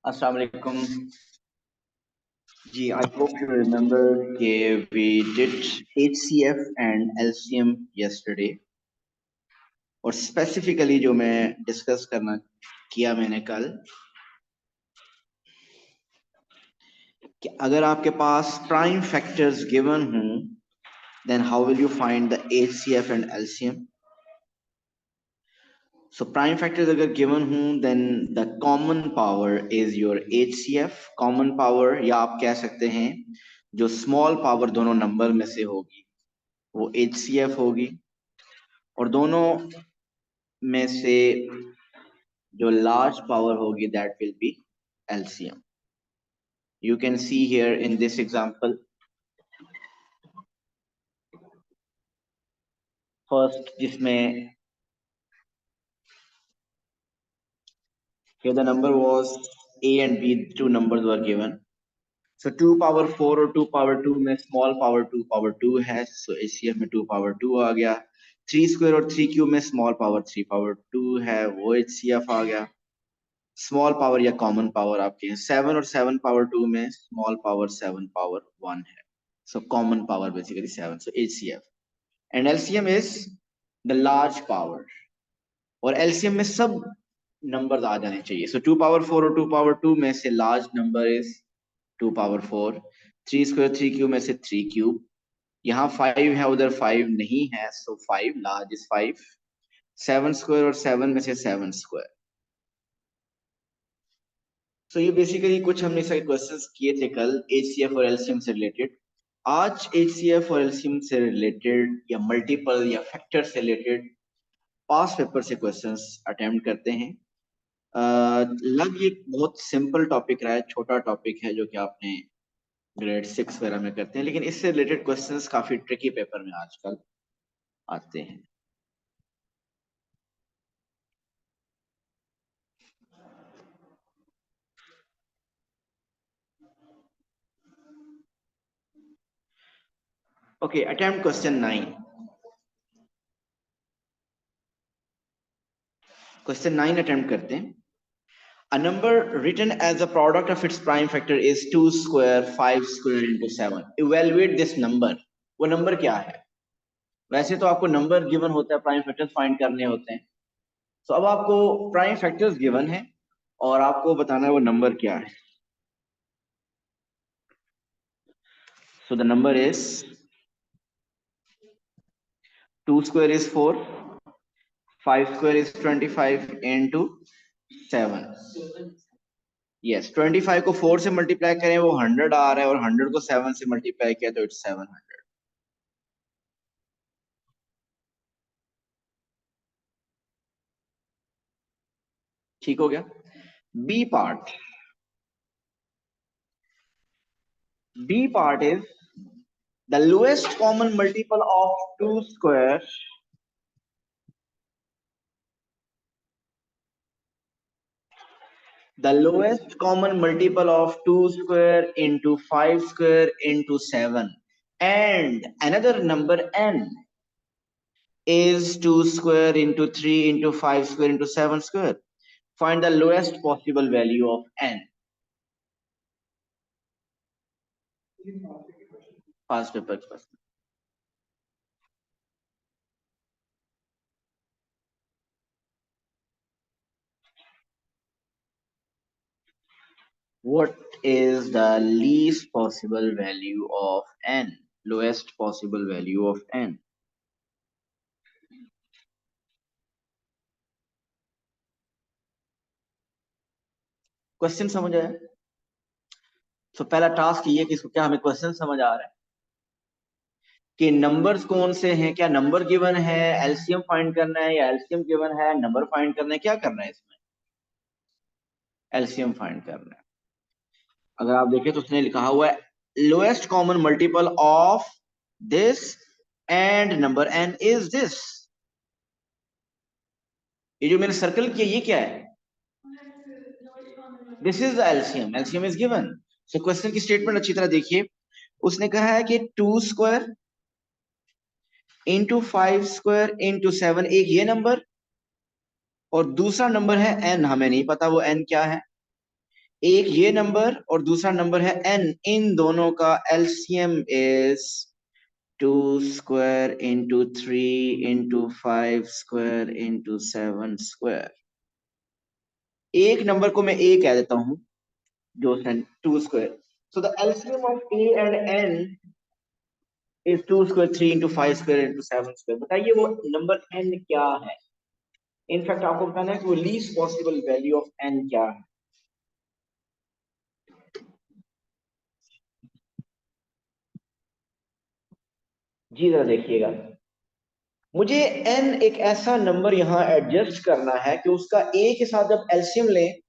Assalamu alaikum. जी, I hope you remember we did HCF and LCM yesterday. और specifically जो मैं discuss करना किया मैंने कल कि अगर आपके पास प्राइम फैक्टर्स गिवन हों then how will you find the HCF and LCM? So prime factors अगर given हों then the common power is your HCF. common power या आप कह सकते हैं जो स्मॉल पावर दोनों नंबर में से होगी वो HCF होगी और दोनों में से जो लार्ज पावर होगी that will be LCM. You can see here in this example. First जिसमें here the number was A and B, two numbers were given. So 2 power 4 और 2 power 2 में small power 2 power 2 है, so HCF में 2 power 2 आ गया. 3 square और 3 cube में small power 3 power 2 है, वो HCF आ गया. स्मॉल पावर या कॉमन पावर आपके हैं 7 और 7 पावर 2 में स्मॉल पावर 7 पावर 1 है, so common power basically 7, so HCF. And LCM is the large power और LCM में सब नंबर्स आ जाने चाहिए. So 2 power 4 और 2 power 2 में से large number is 2 power 4. 3 square 3 cube में से 3 cube. यहाँ 5 है, उधर 5 नहीं है, so 5 लार्ज इज 5. 7 square और 7 में से 7 square. So ये बेसिकली कुछ हमने सारे क्वेश्चंस किए थे कल HCF और LCM से रिलेटेड. आज HCF और LCM से रिलेटेड या मल्टीपल या फैक्टर से रिलेटेड पास पेपर से क्वेश्चंस अटेम्प्ट करते हैं. लग ये बहुत सिंपल टॉपिक रहा है, छोटा टॉपिक है जो कि आपने ग्रेड 6 वगैरह में करते हैं, लेकिन इससे रिलेटेड क्वेश्चंस काफी ट्रिकी पेपर में आजकल आते हैं. Okay, attempt question 9. Question 9 attempt करते हैं. A number written as a product of its prime factor is 2 square 5 square into 7. Evaluate this number. वो नंबर क्या है? वैसे तो आपको नंबर गिवन होता है, प्राइम फैक्टर्स फाइंड करने होते हैं. तो अब आपको प्राइम फैक्टर्स गिवन है और आपको बताना है वो नंबर क्या है. So the number is 2 square is 4, 5 square is 25 into 7. Yes, 25 को 4 से मल्टीप्लाई करें वो 100 आ रहा है और 100 को 7 से मल्टीप्लाई किया तो इट्स 700. ठीक हो गया. B part. B part is the lowest common multiple of 2 square the lowest common multiple of 2 square into 5 square into 7 and another number n is 2 square into 3 into 5 square into 7 square. Find the lowest possible value of n. Past paper question. What is the least possible value of n? Lowest possible value of n. Question समझ आया? तो पहला task ये कि इसको क्या हमें question समझ आ रहा है कि नंबर्स कौन से हैं, क्या नंबर गिवन है, एलसीएम फाइंड करना है या एलसीएम गिवन है नंबर फाइंड करना है, क्या करना है इसमें? एलसीएम फाइंड करना है. अगर आप देखें तो उसने लिखा हुआ है lowest common multiple of this and number n is this. ये जो मैंने सर्कल किया ये क्या है? This is the LCM. LCM is given. So question की स्टेटमेंट अच्छी तरह देखिए. उसने कहा है कि 2 स्क्वायर इंटू 5 स्क्वायर इंटू 7, एक ये नंबर और दूसरा नंबर है n, हमें नहीं पता वो n क्या है. एक ये नंबर और दूसरा नंबर है n, इन दोनों का LCM is 2 square into 3 into 5 square into 7 square. एक नंबर को मैं a कह देता हूं, जो 2 square. So the LCM of a and n is 2 square 3 into 5 square into 7 square. बताइए वो नंबर n क्या है। इनफैक्ट आपको बताना है कि वो least possible value of n क्या है। जी जरा देखिएगा, मुझे n एक ऐसा नंबर यहां एडजस्ट करना है कि उसका a के साथ जब एलसीएम लें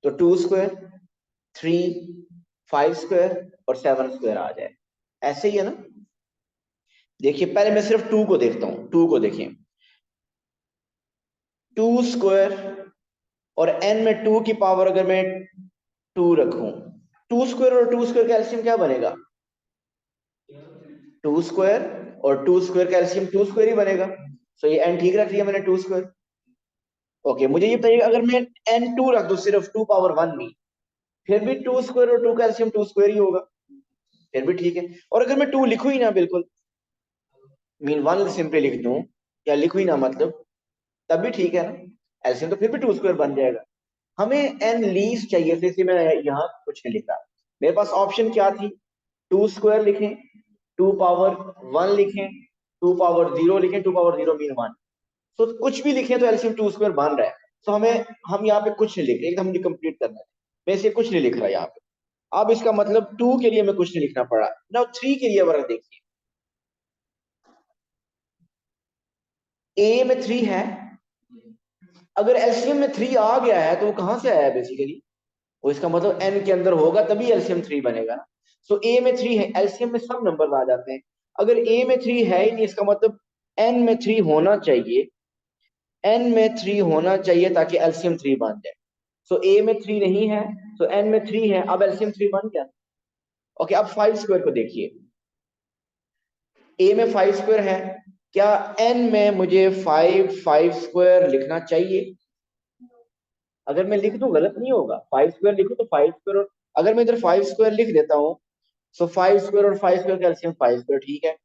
तो 2 स्क्वायर, 3, 5 स्क्वायर और 7 स्क्वायर आ जाए। ऐसे ही है ना। देखिए पहले मैं सिर्फ 2 को देखता हूं, 2 को देखिए। 2 स्क्वायर और n में 2 की पावर अगर मैं 2 रखूं, 2 स्क्वायर और 2 स्क्वायर का एलसीएम क्या बनेगा? 2 स्क्वायर और 2 स्क्वायर का एलसीएम 2 स्क्वायर ही बनेगा। सो ये n ठीक रख लिया मैंने, 2 स्क्वायर। ओके, मुझे ये बताइए अगर मैं n 2 रख दूं, सिर्फ 2 पावर 1 नहीं, फिर भी 2 स्क्वायर और 2 का एलसीएम 2 स्क्वायर ही होगा, फिर भी ठीक है। और अगर मैं 2 लिखूं ही ना, बिल्कुल मीन 1 सिंपली लिख दूं या लिखूं ही ना, मतलब तब भी ठीक है ना, एलसीएम तो फिर भी 2 स्क्वायर बन जाएगा। हमें एन लीस्ट चाहिए थे, इसलिए मैं यहाँ कुछ नहीं लिखा। मेरे पास ऑप्शन क्या थी? 2 स्क्वायर लिखें, 2 पावर 1 लिखें, 2 पावर 0 लिखें, 2 पावर 0 मीन 1। तो कुछ भी लिखें तो एलसीएम 2 स्क्वायर बन रहा है। तो हमें, हम यहाँ पे कुछ नहीं लिख रहे, एकदम कंप्लीट करना है। मैं इसे कुछ नहीं लिख रहा यहाँ पे। अब इसका मतलब 2 के लिए मैं कुछ नहीं लिखना पड़ा। नाउ 3 के लिए वर्क देखिए, ए में 3 है। अगर एलसीएम में 3 आ गया है तो वो कहां से आया है बेसिकली? वो इसका मतलब एन के अंदर होगा तभी एलसीएम 3 बनेगा ना। सो ए में 3 है, एलसीएम में सब नंबर आ जाते हैं। अगर ए में 3 है ही नहीं, इसका मतलब एन में 3 होना चाहिए, एन में 3 होना चाहिए ताकि एलसीएम 3 बन जाए। सो ए में 3 नहीं है, तो एन में 3 है, अब एलसीएम 3 बन गया। ओके, अब 5 स्क्वायर को देखिए। ए में 5 स्क्वायर है, क्या एन में मुझे 5 स्क्वायर लिखना चाहिए? अगर मैं लिख दूं गलत नहीं होगा, 5 स्क्वायर लिखूं तो 5 स्क्वायर, और अगर मैं इधर 5 स्क्वायर लिख देता हूं, सो 5 स्क्वायर और 5 स्क्वायर का एलसीएम 5 स्क्वायर, ठीक है।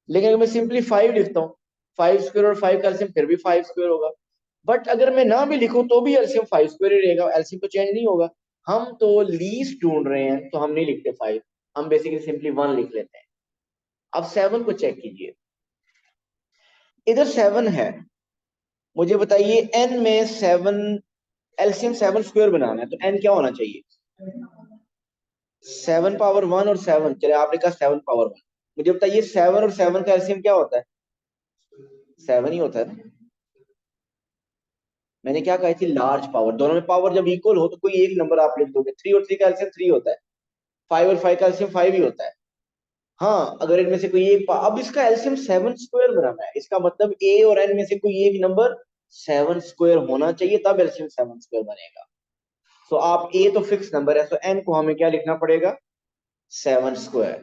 लेकिन अगर मैं सिंपली 5 लिखता हूँ, 5 स्क्वायर और 5 का एलसीएम फिर भी 5 स्क्वायर होगा। बट अगर मैं ना भी लिखूं तो भी एलसीएम 5 स्क्वायर ही रहेगा, एलसीएम तो चेंज नहीं होगा। हम तो लीस्ट ढूंढ रहे हैं तो हम नहीं लिखते 5, हम बेसिकली सिंपली 1 लिख लेते हैं। अब 7 को चेक कीजिए, इधर 7 है। मुझे बताइए एन में 7, एलसीएम 7 स्क्वायर बनाना है तो एन क्या होना चाहिए? 7 पावर 1 और 7, चले आपने कहा 7 पावर 1। मुझे बताइए 7 और 7 का एलसीएम क्या होता है? 7 ही होता है ना। मैंने क्या कही थी? लार्ज पावर, दोनों में पावर जब इक्वल हो तो कोई एक नंबर आप लिख दोगे। 3 और 3 का एलसीएम 3 होता है, 5 और 5 का एलसीएम 5 ही होता है। हाँ, अगर इनमें से कोई एक अब इसका एलसीएम 7 स्क्वायर बनाना है, इसका मतलब ए और एन में से कोई एक नंबर 7 स्क्वायर होना चाहिए, तब एलसीएम 7 स्क्वायर बनेगा। सो आप ए तो फिक्स नंबर है, सो एन को हमें क्या लिखना पड़ेगा? 7 स्क्वायर।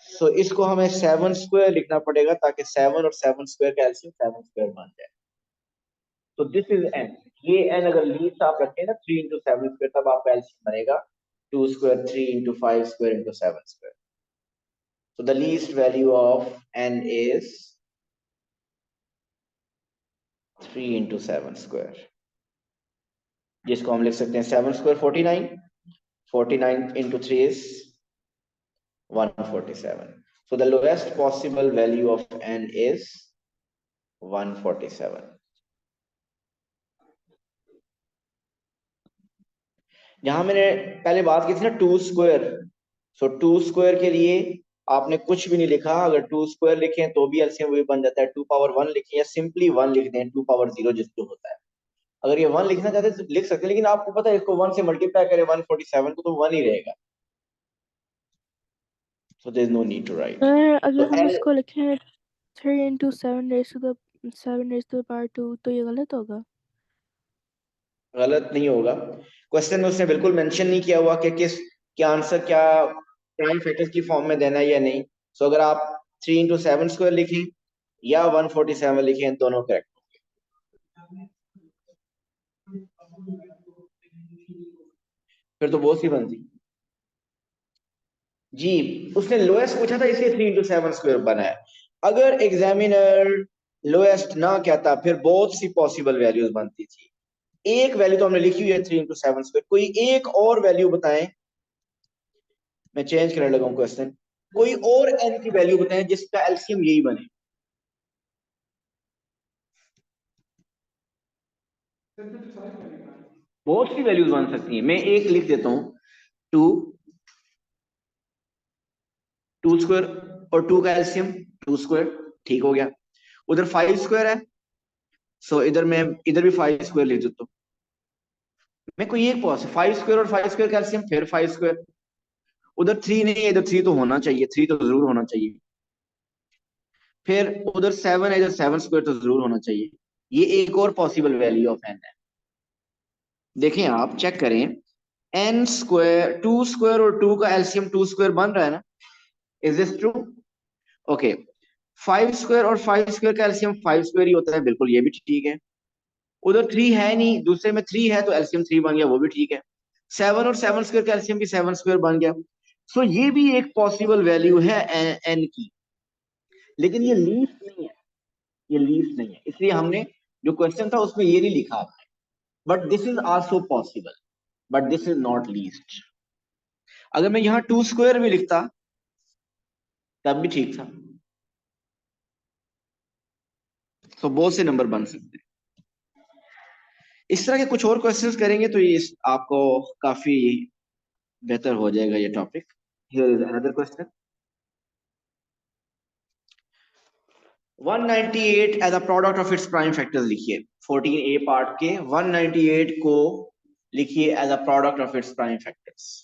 सो इसको हमें 7 स्क्वायर लिखना पड़ेगा ताकि 7 और 7 स्क्वायर का एलसीएम 7 स्क्वायर बन जाए। तो दिस इज एन। ये एन अगर लीस्ट आप रखें ना 3 इंटू 7 स्क्वायर, तब आपका एलसीएम बनेगा 2 square 3 into 5 square into 7 square. So the least value of n is 3 into 7 square, जिसको हम लिख सकते हैं 7 square 49, 49 into 3 is 147। So the lowest possible value of n is 147। जहां मैंने पहले बात की थी ना 2 स्क्वायर, सो 2 स्क्वायर के लिए आपने कुछ भी नहीं लिखा। अगर 2 स्क्वायर लिखें तो भी एलसीएम वही बन जाता है। 2 पावर 1 लिखें या सिंपली 1 लिख दें, 2 पावर 0 जिसको होता है। अगर ये 1 लिखना चाहते हैं तो लिख सकते हैं, लेकिन आपको पता है इसको 1 से मल्टीप्लाई करें 147 को तो 1 ही रहेगा। So there is no need to write. अगर तो हम एल इसको लिखें 3 into 7 raised to the 2 तो ये गलत होगा? गलत नहीं होगा। क्वेश्चन में उसने बिल्कुल मेंशन नहीं किया हुआ कि किस, क्या आंसर, क्या प्राइम फैक्टर्स की फॉर्म में देना है या नहीं। सो अगर आप 3 इंटू 7 स्क्वायर लिखें या 147 लिखें, दोनों करेक्ट। फिर तो बहुत सी बनती। जी, उसने लोएस्ट पूछा था इसलिए 3 into 7 स्क्वायर बना है। अगर एग्जामिनर लोएस्ट ना कहता फिर बहुत सी पॉसिबल वैल्यूज बनती थी। एक वैल्यू तो हमने लिखी हुई है 3 into 7 स्क्वायर, कोई एक और वैल्यू बताएं। मैं चेंज करने लगा हूं क्वेश्चन। कोई और एन की वैल्यू बताएं जिसका एलसीएम यही बने। बहुत सी वैल्यूज बन सकती हैं, मैं एक लिख देता हूं। टू, 2 स्क्वायर, और 2 का एलसीएम 2 स्क्वायर, ठीक हो गया। उधर 5 स्क्वायर है, सो इधर भी 5 स्क्वायर लिख देता हूँ। मैं कोई एक पॉस 5 स्क्वायर और 5 स्क्वायर का एलसीएम फिर 5 स्क्वायर। उधर 3 नहीं है, इधर 3 तो होना चाहिए, 3 तो जरूर होना चाहिए। फिर उधर 7 है, इधर 7 स्क्वायर तो जरूर होना चाहिए। ये एक और पॉसिबल वैल्यू ऑफ एन है। देखें, आप चेक करें, एन स्क्वायर 2 स्क्वायर और 2 का एलसीएम 2 स्क्वायर बन रहा है ना। Is this true? Okay. 5 square और 5 स्क्वायर का एलसीएम 5 स्क्वायर ही होता है, बिल्कुल ये भी ठीक है। उधर 3 है नहीं, दूसरे में 3 है तो एलसीएम 3 बन गया, वो भी ठीक है। 7 और 7 स्क्वायर का एलसीएम भी 7 स्क्वायर बन गया। सो ये भी एक पॉसिबल वैल्यू है एन की, लेकिन ये लीस्ट नहीं है। ये लीस्ट नहीं है, इसलिए हमने जो क्वेश्चन था उसमें ये नहीं लिखा आपने। But this is also possible, but this is not least. अगर मैं यहाँ 2 स्क्वायर भी लिखता तब भी ठीक था। तो बहुत से नंबर बन सकते हैं। इस तरह के कुछ और क्वेश्चंस करेंगे तो ये आपको काफी बेहतर हो जाएगा ये topic. Here is another question. 198 as a product of its prime factors लिखिए। 14A पार्ट के 198 को लिखिए as a product of its prime factors.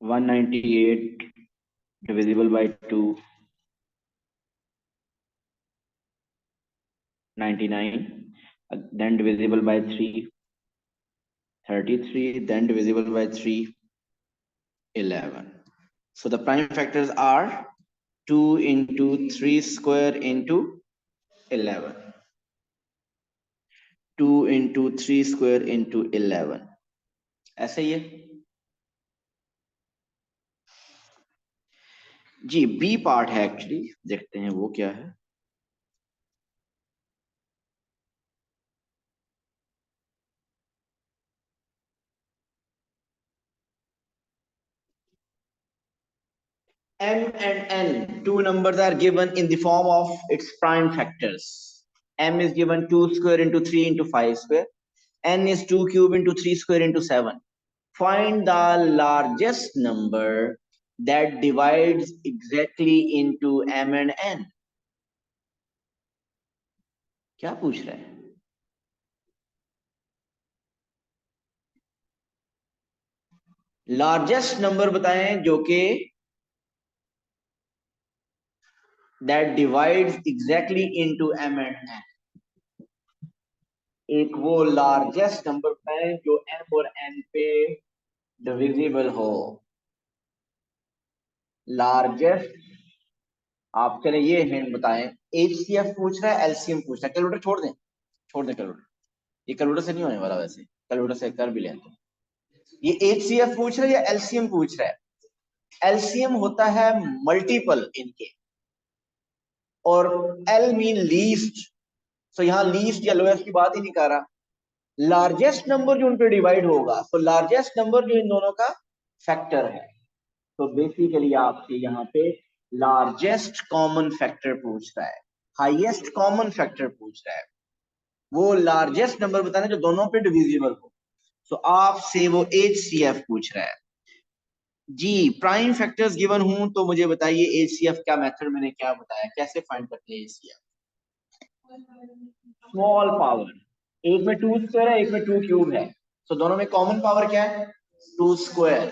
One 198 divisible by 2, 99, then divisible by 3, 33, then divisible by 3, 11. So the prime factors are 2 into 3 square into 11. 2 into 3 square into 11. ऐसे ही है जी। B part है actually, देखते हैं वो क्या है। M and N, two numbers are given in the form of its prime factors. M is given 2 square into 3 into 5 square. N is 2 cube into 3 square into 7. Find the largest number that divides exactly into M and N. क्या पूछ रहा है? Largest number बताएं जो कि that divides exactly into M and N. एक वो largest number बताएं जो M और N पे डिविजिबल हो। लार्जेस्ट, आप चले ये हिंट बताएं। एचसीएफ पूछ रहा है, एलसीएम पूछ रहा है। कैलकुलेटर छोड़ दें, छोड़ दें कैलकुलेटर। ये कैलकुलेटर से नहीं होने वाला, वैसे कैलकुलेटर से कर भी लें तो। ये एचसीएफ पूछ रहा है या एलसीएम पूछ रहा है? एलसीएम होता है मल्टीपल इनके, और एल मीन लीस्ट। सो यहाँ लीस्ट या लोएस्ट की बात ही नहीं कर रहा। लार्जेस्ट नंबर जो उन पे डिवाइड होगा, तो लार्जेस्ट नंबर जो इन दोनों का फैक्टर है। तो बेसिकली आपसे यहाँ पे लार्जेस्ट कॉमन फैक्टर पूछ रहा है, हाईएस्ट कॉमन फैक्टर पूछ रहा है। वो लार्जेस्ट नंबर बताना जो दोनों पे डिविजिबल हो। तो आपसे वो एचसीएफ पूछ रहा है जी। प्राइम फैक्टर्स गिवन हूं तो मुझे बताइए एचसीएफ क्या मेथड मैंने क्या बताया, कैसे फाइंड करते हैं एचसीएफ? स्मॉल पावर, एक में 2 स्क्वायर है, एक में 2 क्यूब है, तो दोनों में कॉमन पावर क्या है? 2 स्क्वायर।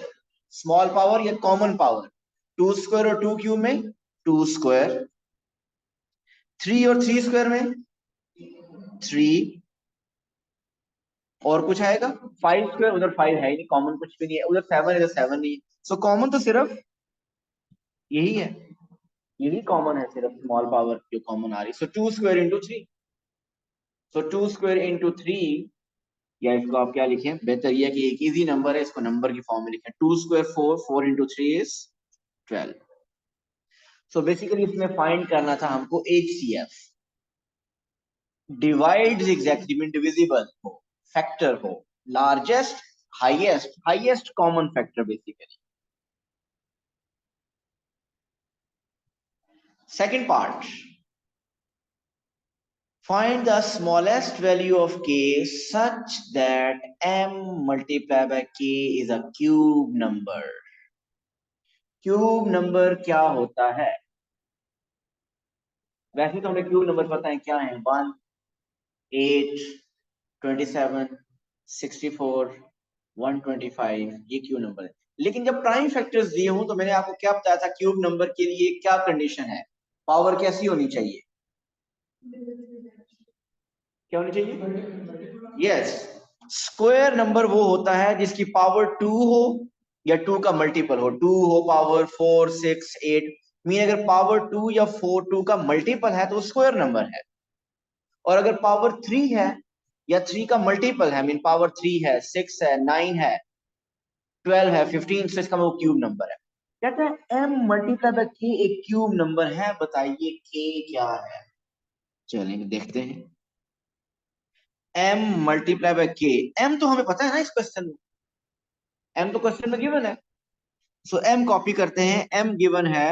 स्मॉल पावर या कॉमन पावर, 2 स्क्वायर और 2 क्यूब में 2 स्क्वायर, 3 और 3 स्क्वायर में 3, और कुछ आएगा 5 स्क्वायर, उधर 5 है ही नहीं, कॉमन कुछ भी नहीं है, उधर 7 है, इधर 7 नहीं है, सो कॉमन तो सिर्फ यही है, यही कॉमन है, सिर्फ स्मॉल पावर जो कॉमन आ रही। सो 2 स्क्वायर इंटू 3, सो 2 स्क्वायर इंटू 3, या इसको आप क्या लिखें, बेहतर यह कि एक इजी नंबर है, इसको नंबर की फॉर्म में लिखें, 2 square 4, 4 into 3 is 12। So basically इसमें फाइंड करना था हमको HCF, divides exactly mean divisible हो, फैक्टर हो, largest highest, highest common factor basically. Second part, find the smallest value of k such that m multiplied by k is a cube number। Cube number क्या होता है? वैसे तो हमें cube number पता है क्या है, 1, 8, 27, 64, 125, ये क्यूब नंबर है। लेकिन जब प्राइम फैक्टर्स दिए हूं तो मैंने आपको क्या बताया था, क्यूब नंबर के लिए क्या कंडीशन है, पावर कैसी होनी चाहिए, क्या होनी चाहिए? यस, स्क्वायर नंबर वो होता है जिसकी पावर 2 हो या 2 का मल्टीपल हो, 2 हो पावर 4, 6, 8, मीन अगर पावर 2 या 4 2 का मल्टीपल है तो स्क्वायर नंबर है, और अगर पावर 3 है या 3 का मल्टीपल है, मीन पावर 3 है, 6 है, 9 है, 12 है, 15, तो इसका वो क्यूब नंबर है। कहता है m मल्टीप्लाई बाय k एक क्यूब नंबर है, बताइए k क्या है? चलेंगे देखते हैं। m multiply by k, m तो हमें पता है ना इस क्वेश्चन में, m तो क्वेश्चन में गिवन है, सो m कॉपी करते हैं, m गिवन है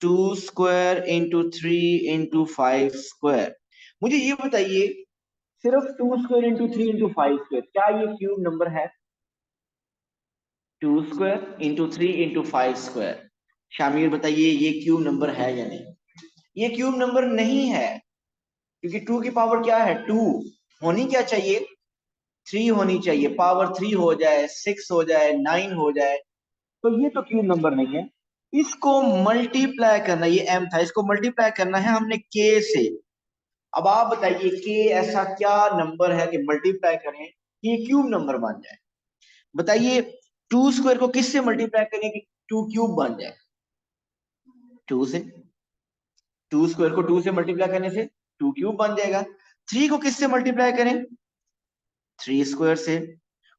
2 स्क्वायर इंटू 3 इंटू 5 स्क्वायर। मुझे ये बताइए, सिर्फ 2 स्क्वायर इंटू 3 इंटू 5 स्क्वायर, क्या ये क्यूब नंबर है? 2 square into 3 into 5 square, Shamir बताइए ये क्यूब नंबर है या नहीं? ये क्यूब नंबर नहीं है, क्योंकि 2 की पावर क्या है, 2, होनी क्या चाहिए, 3 होनी चाहिए, पावर 3 हो जाए, 6 हो जाए, 9 हो जाए, तो ये तो क्यूब नंबर नहीं है। इसको मल्टीप्लाई करना, ये m था, इसको मल्टीप्लाई करना है हमने k से। अब आप बताइए k ऐसा क्या नंबर है कि मल्टीप्लाई करें कि ये क्यूब नंबर बन जाए? बताइए 2 स्क्वायर को किससे मल्टीप्लाई करें कि 2 क्यूब बन जाए? 2 से, 2 स्क्वायर को 2 से मल्टीप्लाई करने से 2 क्यूब बन जाएगा। 3 को किससे मल्टीप्लाई करें? 3 स्क्वायर से।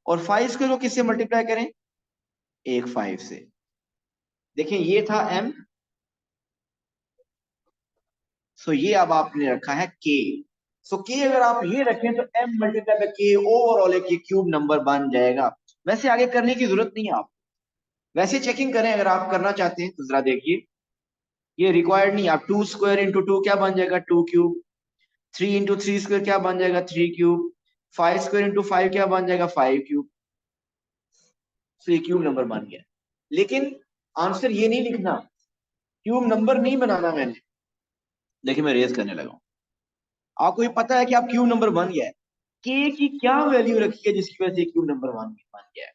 और 5 स्क्वायर को किससे मल्टीप्लाई करें? एक 5 से। देखिए ये था m, सो ये अब आपने रखा है k, सो k अगर आप ये रखें तो m multiply by k overall एक क्यूब नंबर बन जाएगा। वैसे आगे करने की जरूरत नहीं है, आप वैसे चेकिंग करें अगर आप करना चाहते हैं तो जरा देखिए, ये रिक्वायर्ड नहीं, आप 2 स्क्वायर इंटू 2 क्या बन जाएगा, 2 क्यूब, 3 इंटू 3 स्क्वायर क्या बन जाएगा, 3 क्यूब, 5 स्क्वायर इंटू 5 क्या बन जाएगा, 5 क्यूब, तो ये क्यूब नंबर बन गया। लेकिन आंसर ये नहीं लिखना, क्यूब नंबर नहीं बनाना मैंने, देखिए मैं रेज करने लगा हूं, आपको ये पता है कि आप क्यूब नंबर बन गया है, के की क्या वैल्यू रखी है जिसकी वजह से क्यूब नंबर बन गया है?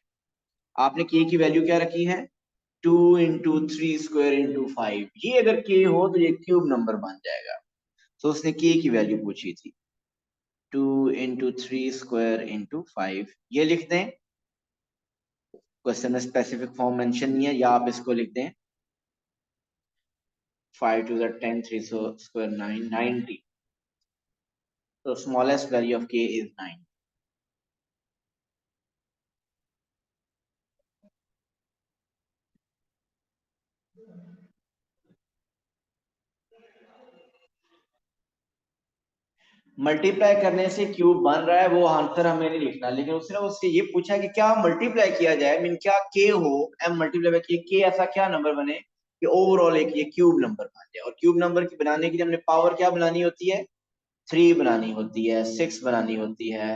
आपने के की वैल्यू क्या रखी है, 2 इंटू 3 स्क्वायर इंटू 5, ये अगर के हो तो ये क्यूब नंबर बन जाएगा। तो उसने के की वैल्यू पूछी थी, 2 इंटू 3 स्क्वायर इंटू 5, ये लिख दें, क्वेश्चन में स्पेसिफिक फॉर्म मेंशन नहीं है, या आप इसको लिख दें 5 to the 10, 3 so square 9, 90, so smallest value of k is 9। Multiply करने से क्यूब बन रहा है वो आंसर हमें नहीं लिखना, लेकिन उसने उससे ये पूछा कि क्या मल्टीप्लाई किया जाए, मीन क्या के हो, m मल्टीप्लाई बाय के ऐसा क्या नंबर बने कि ओवरऑल एक ये क्यूब नंबर बन जाए। और क्यूब नंबर की बनाने के लिए हमने पावर क्या बनानी होती है, 3 बनानी होती है, 6 बनानी होती है,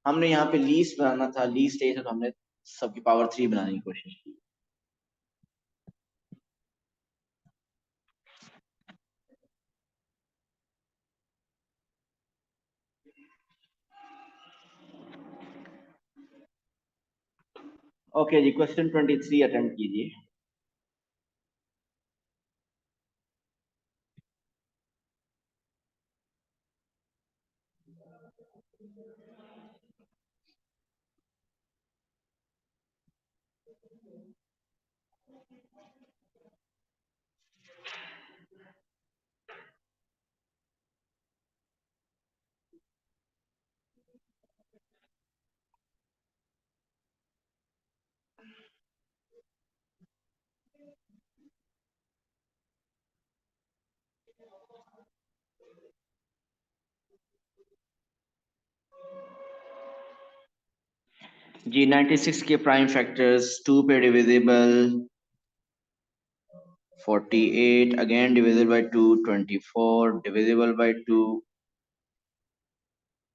हमने यहाँ पे लीस्ट बनाना था, लीस्ट 8 है तो हमने सबकी पावर 3 बनाने की कोशिश की। ओके जी, क्वेश्चन 23 अटेम्प्ट कीजिए। जी 96 के प्राइम फैक्टर्स 2 पे divisible 48, again divisible by 2 24, divisible by 2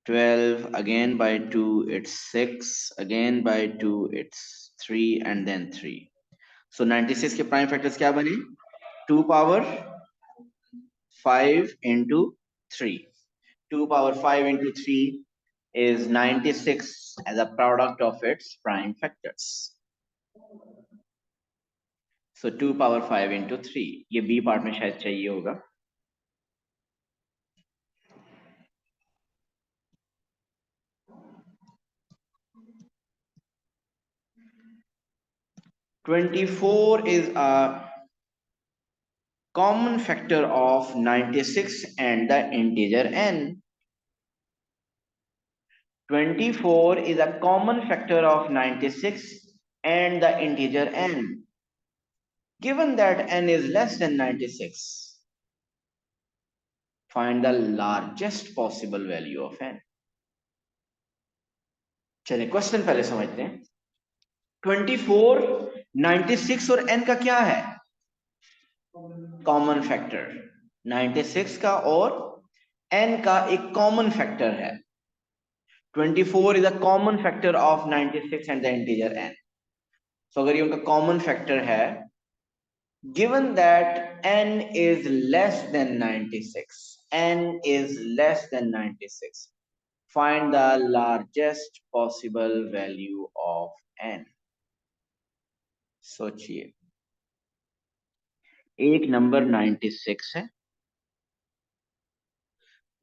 12, again by 2 it's 6, again by 2 it's 3 and then 3. So 96 के प्राइम फैक्टर्स क्या बने? 2 power 5 into 3. 2 power 5 into 3 is 96 as a product of its prime factors. So 2 power 5 into 3. ये B part में शायद चाहिए होगा। (24) is a common factor of 96 and the integer n. 24 is a common factor of 96 and the integer n. Given that n is less than 96, find the largest possible value of n. चलिए question पहले समझते हैं। 24, 96 और n का क्या है? Common factor. 96 का और n का एक कॉमन फैक्टर है। 24 is a common factor of 96 and the integer n. So अगर ये उनका कॉमन फैक्टर है, given that n is less than 96, n is less than 96, find the largest possible value of n. सोचिए, एक number 96 है,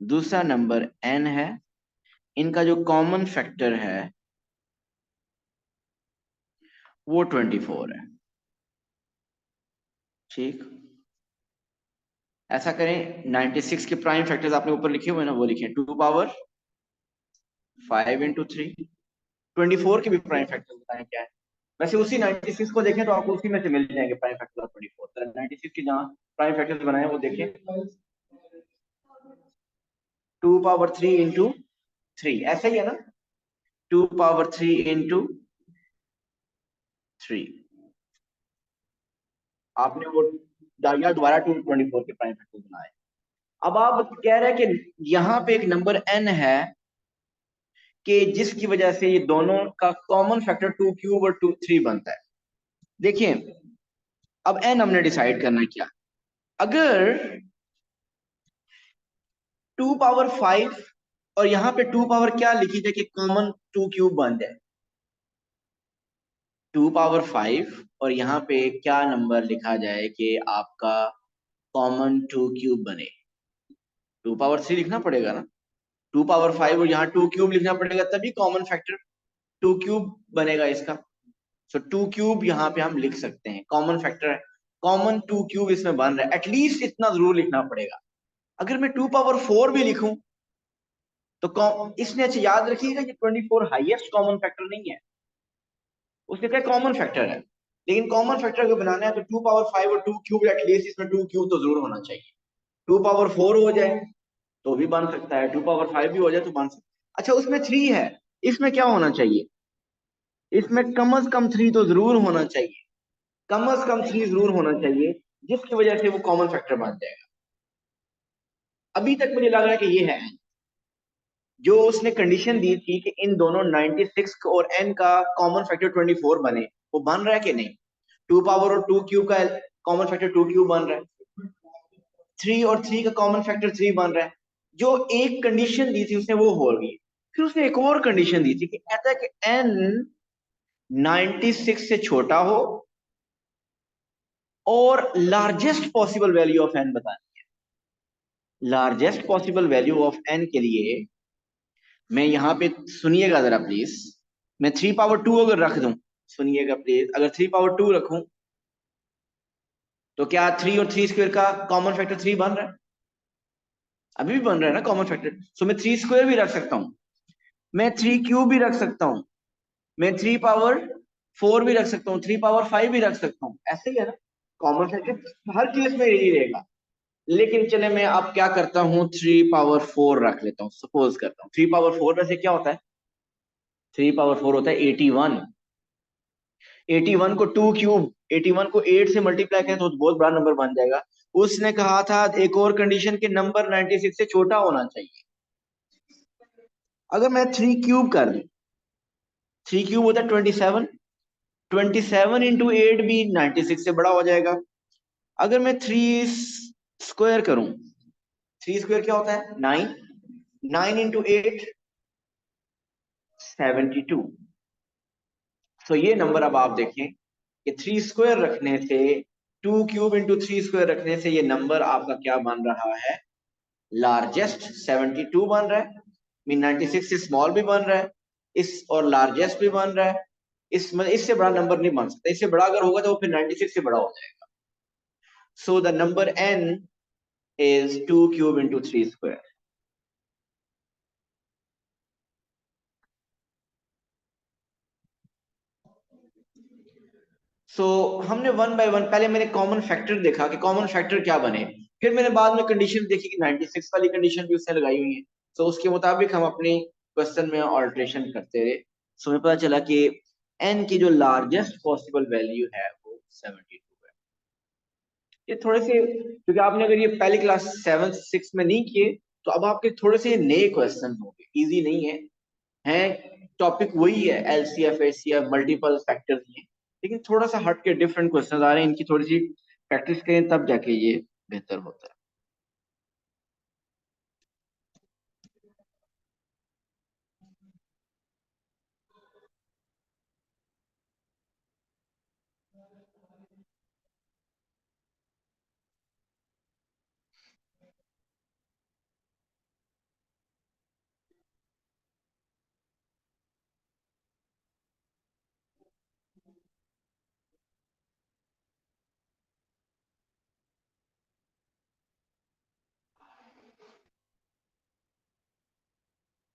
दूसरा number n है, इनका जो कॉमन फैक्टर है वो 24 है। ठीक, ऐसा करें, 96 के प्राइम फैक्टर्स आपने ऊपर लिखे हुए ना, वो लिखे 2 पावर 5 into 3। 24 के भी प्राइम फैक्टर्स बताएं क्या है। वैसे उसी 96 को देखें तो आपको उसी में से मिल जाएंगे प्राइम फैक्टर ऑफ 24। तो 96 के जहां प्राइम फैक्टर्स बनाए वो देखें, 2 पावर 3 into 3, ऐसा ही है ना, 2 पावर 3 into 3। आपने वो दोबारा 224 के प्राइम फैक्टर्स बनाए। अब आप कह रहे हैं कि यहाँ पे एक नंबर n है कि जिसकी वजह से ये दोनों का कॉमन फैक्टर 2 क्यूब और 2 3 बनता है। देखिए, अब n हमने डिसाइड करना है क्या। अगर 2 पावर 5 और यहाँ पे 2 पावर क्या लिखी जाए कि कॉमन 2 क्यूब बन जाए, 2 पावर 5 और यहाँ पे क्या नंबर लिखा जाए कि आपका कॉमन 2 क्यूब बने। 2 पावर 3 लिखना पड़ेगा ना, 2 पावर 5 और यहाँ 2 क्यूब लिखना पड़ेगा, तभी कॉमन फैक्टर 2 क्यूब बनेगा इसका। सो 2 क्यूब यहाँ पे हम लिख सकते हैं, कॉमन फैक्टर है, कॉमन 2 क्यूब इसमें बन रहा है, एटलीस्ट इतना जरूर लिखना पड़ेगा। अगर मैं 2 पावर 4 भी लिखूं तो इसने, अच्छा याद रखिएगा, ये 24 हाईएस्ट कॉमन फैक्टर नहीं है, उसने क्या कॉमन फैक्टर है। लेकिन कॉमन फैक्टर अगर बनाना है तो 2 पावर 5 और 2 क्यूब, एटलीस्ट इसमें 2 क्यूब तो जरूर होना चाहिए। 2 पावर 4 हो जाए तो भी बन सकता है, 2 पावर 5 भी हो जाए तो बन सकता है। अच्छा, उसमें 3 है, इसमें क्या होना चाहिए, इसमें कम से कम 3 तो जरूर होना चाहिए, कम से कम 3 जरूर होना चाहिए, जिसकी वजह से वो कॉमन फैक्टर बन जाएगा। अभी तक मुझे लग रहा है कि ये है जो उसने कंडीशन दी थी कि इन दोनों 96 और n का कॉमन फैक्टर 24 बने, वो बन रहा है कि नहीं। 2 पावर और 2 क्यूब का कॉमन फैक्टर 2 क्यूब बन रहा है, 3 और 3 का कॉमन फैक्टर 3 बन रहा है। जो एक कंडीशन दी थी उसने वो हो गई। फिर उसने एक और कंडीशन दी थी कि ऐसा कि n 96 से छोटा हो और largest possible value of n बतानी है। Largest possible value of n के लिए मैं यहां पे, सुनिएगा जरा प्लीज, मैं 3 पावर 2 अगर रख दूं, सुनिएगा प्लीज, अगर 3 पावर 2 रखूं तो क्या 3 और 3 स्क्वायर का कॉमन फैक्टर 3 बन रहा है? अभी भी बन रहा है ना कॉमन फैक्टर। सो मैं 3 स्क्वायर भी रख सकता हूं, मैं 3 क्यूब भी रख सकता हूं, मैं 3 पावर 4 भी रख सकता हूँ, 3 पावर 5 भी रख सकता हूँ, ऐसे ही है ना। कॉमन फैक्टर हर केस में यही रहेगा। लेकिन चले मैं अब क्या करता हूँ, 3 पावर 4 रख लेता हूँ, सपोज करता हूँ 3 पावर 4 वैसे क्या होता है, 3 पावर 4 होता है 81। 81 को 2 क्यूब, 81 को 8 से मल्टीप्लाई करें तो बहुत बड़ा नंबर बन जाएगा। उसने कहा था एक और कंडीशन के नंबर 96 से छोटा होना चाहिए। अगर मैं 3 क्यूब कर दूं, 3 क्यूब होता है 27, 27 × 8 भी 96 से बड़ा हो जाएगा। अगर मैं 3 स्क्वायर करूं, 3 स्क्वायर क्या होता है 9, 9 × 8 72। तो ये नंबर अब आप देखें कि 3 स्क्वायर रखने से, 2 क्यूब × 3 स्क्वायर रखने से ये नंबर आपका क्या बन रहा है, लार्जेस्ट 72 बन रहा है। मीन 96 से स्मॉल भी बन रहा है, इस और लार्जेस्ट भी बन रहा है। इस मतलब इससे बड़ा नंबर नहीं बन सकता, इससे बड़ा अगर होगा तो वो फिर 96 से बड़ा हो जाएगा। So the number n is 2 cube × 3 square. So हमने 1 बाय 1 पहले मैंने कॉमन फैक्टर देखा कि कॉमन फैक्टर क्या बने, फिर मैंने बाद में कंडीशन देखी कि 96 वाली कंडीशन भी उसने लगाई हुई है। सो उसके मुताबिक हम अपनी क्वेश्चन में ऑल्ट्रेशन करते रहे। सो हमें पता चला कि n की जो लार्जेस्ट पॉसिबल वैल्यू है वो 72 है। ये थोड़े से, क्योंकि आपने अगर ये पहली क्लास 7 6 में नहीं किए तो अब आपके थोड़े से नए क्वेश्चन होंगे, इजी नहीं है, हैं टॉपिक वही है, एलसीएफ एचसीएफ मल्टीपल फैक्टर्स ही हैं, लेकिन थोड़ा सा हट के डिफरेंट क्वेश्चन आ रहे हैं, इनकी थोड़ी सी प्रैक्टिस करें तब जाके ये बेहतर होता है।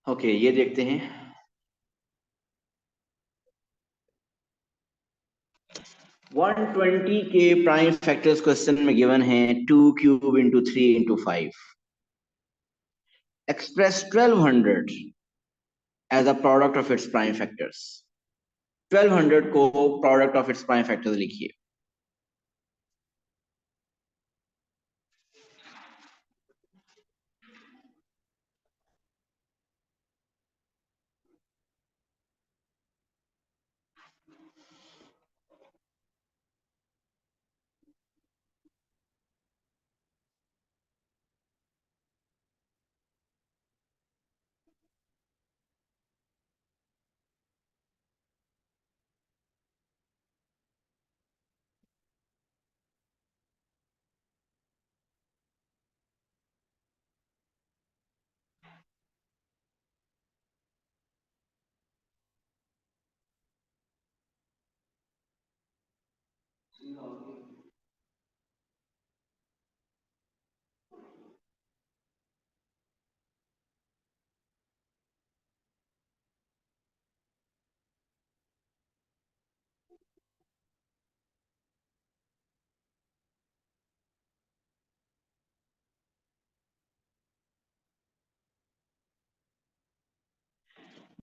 ओके ये देखते हैं, 120 के प्राइम फैक्टर्स क्वेश्चन में गिवन है 2 cube × 3 × 5। Express 1200 as a product of its prime factors. 1200 को product of its prime factors लिखिए।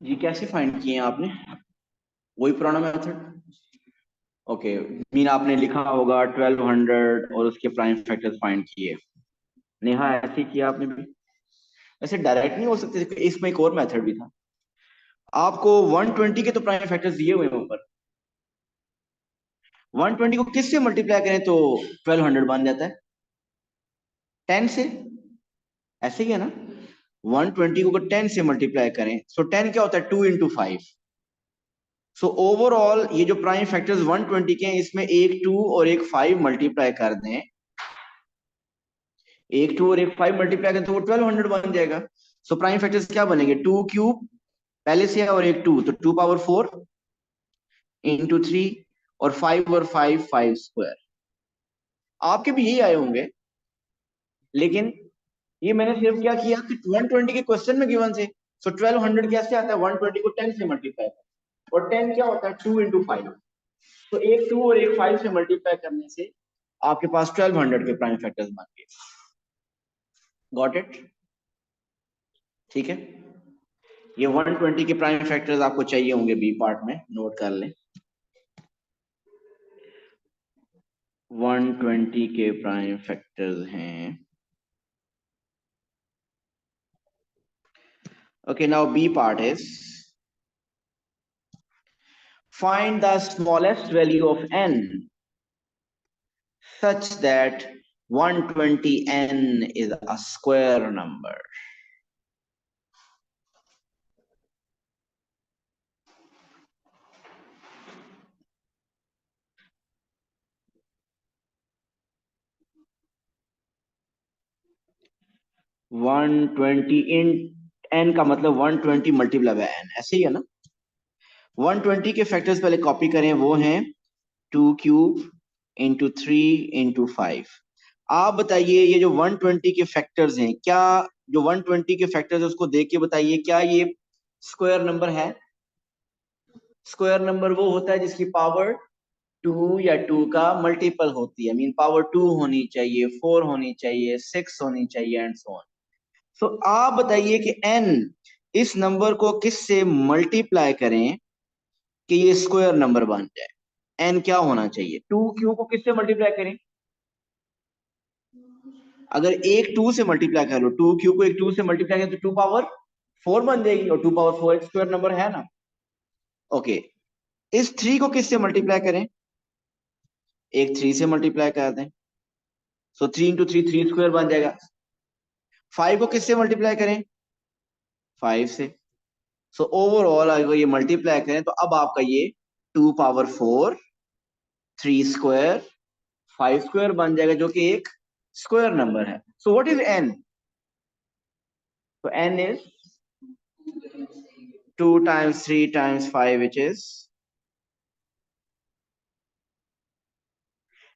जी कैसे फाइंड किए हैं आपने, वही पुराना मेथड? ओके, मीन आपने लिखा होगा 1200 और उसके प्राइम फैक्टर्स फाइंड किए। नेहा ऐसे ही किया आपने भी? वैसे डायरेक्ट नहीं हो सकते, इसमें एक और मेथड भी था। आपको 120 के तो प्राइम फैक्टर्स दिए हुए हैं ऊपर, 120 को किससे मल्टीप्लाई करें तो 1200 बन जाता है? 10 से, ऐसे ही है ना। 120 को 10 से मल्टीप्लाई करें, सो 10 क्या होता है 2 × 5, सो ओवरऑल ये जो प्राइम फैक्टर्स 120 के हैं, इसमें एक 2 और एक 5 मल्टीप्लाई कर दें, एक 2 और एक 5 मल्टीप्लाई करें तो वो 1200 बन जाएगा। सो प्राइम फैक्टर्स क्या बनेंगे, 2 क्यूब पहले से है और एक 2, तो 2 पावर 4 इंटू 3 और 5 और 5 5 स्क्वायर। आपके भी यही आए होंगे, लेकिन ये मैंने सिर्फ क्या किया कि 120 के क्वेश्चन में गिवन थे। सो 1200 कैसे आता है, 120 को 10 से मल्टीप्लाई कर, और 10 क्या होता है 2 इंटू 5। तो एक 2 और एक 5 से मल्टीप्लाई करने से आपके पास 1200 के प्राइम फैक्टर्स बन गए। Got it? ठीक है, ये 120 के प्राइम फैक्टर्स आपको चाहिए होंगे, बी पार्ट में नोट कर लें। 120 के प्राइम फैक्टर्स हैं। Okay, now B part is find the smallest value of n such that 120n is a square number. One twenty in n का मतलब 120 मल्टीप्लाई बाय n, ऐसे ही है ना। 120 के फैक्टर्स पहले कॉपी करें, वो हैं 2 क्यूब इंटू 3 इंटू 5। आप बताइए ये जो 120 के फैक्टर्स हैं, क्या जो 120 के फैक्टर्स है उसको देख के बताइए क्या ये स्क्वायर नंबर है। स्क्वायर नंबर वो होता है जिसकी पावर 2 या 2 का मल्टीपल होती है, मीन पावर 2 होनी चाहिए, 4 होनी चाहिए, 6 होनी चाहिए एंड सो ऑन। सो आप बताइए कि n इस नंबर को किस से मल्टीप्लाई करें कि ये स्क्वायर नंबर बन जाए। n क्या होना चाहिए, 2q को किससे मल्टीप्लाई करें, अगर एक 2 से मल्टीप्लाई कर लो, 2q को एक 2 से मल्टीप्लाई करें तो 2 पावर 4 बन जाएगी, और 2 पावर 4 एक स्क्वायर नंबर है ना। ओके, इस 3 को किससे मल्टीप्लाई करें, एक 3 से मल्टीप्लाई कर दें, सो 3 इंटू 3 3 स्क्वायर बन जाएगा। 5 को किससे मल्टीप्लाई करें, 5 से। सो ओवरऑल अगर ये मल्टीप्लाई करें तो अब आपका ये 2 पावर 4 3 स्क्वायर 5 स्क्वायर बन जाएगा, जो कि एक स्क्वायर नंबर है। सो व्हाट इज n, तो n is 2 times 3 times 5 which is,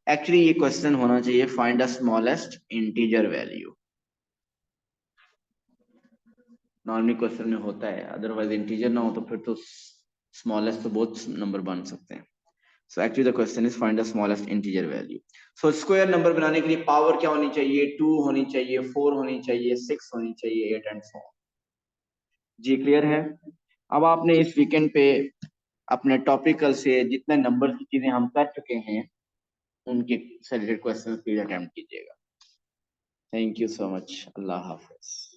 actually ये क्वेश्चन होना चाहिए find the smallest integer value. Normally question में होता है, अदरवाइज इंटीजर ना हो तो फिर तो स्मॉलेस्ट तो बहुत नंबर बन सकते हैं। So actually the question is find the smallest integer value. So square number बनाने के लिए पावर क्या होनी चाहिए, 2 होनी चाहिए, 4 होनी चाहिए, 6 होनी चाहिए, 8 एंड सो ऑन। जी क्लियर है। अब आपने इस वीकेंड पे अपने टॉपिकल से जितने नंबर की चीजें हम कर चुके हैं उनके से रिलेटेड क्वेश्चन प्लीज अटेम्प्ट कीजिएगा। Thank you so much, Allah Hafiz.